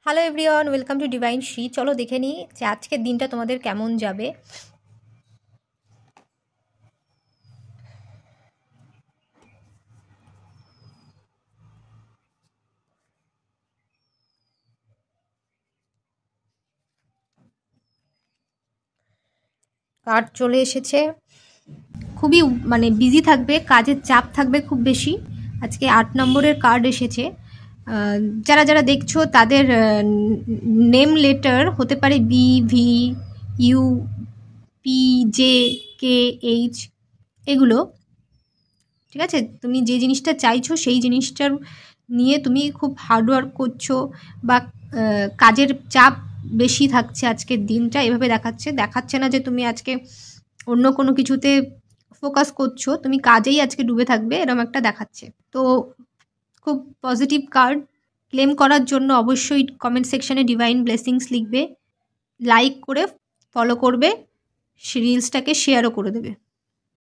Hello everyone, welcome to divine Shri. চলো দেখে নিই যে আজকের দিনটা তোমাদের কেমন যাবে। কার্ড চলে এসেছে, খুবই বিজি থাকবে, কাজের চাপ থাকবে খুব বেশি। আজকে 8 নম্বরের কার্ড এসেছে। যারা যারা দেখছো তাদের নেম লেটার হতে পারে B, V, U, P, J, K, H, এগুলো। ঠিক আছে, তুমি যে জিনিসটা চাইছো সেই জিনিসটার নিয়ে তুমি খুব হার্ডওয়ার্ক করছো বা কাজের চাপ বেশি থাকছে আজকের দিনটা, এভাবে দেখাচ্ছে না যে তুমি আজকে অন্য কোনো কিছুতে ফোকাস করছো, তুমি কাজেই আজকে ডুবে থাকবে, এরকম একটা দেখাচ্ছে। তো খুব পজিটিভ কার্ড। ক্লেম করার জন্য অবশ্যই কমেন্ট সেকশনে ডিভাইন ব্লেসিংস লিখবে, লাইক করে ফলো করবে, রিলসটাকে শেয়ারও করে দেবে।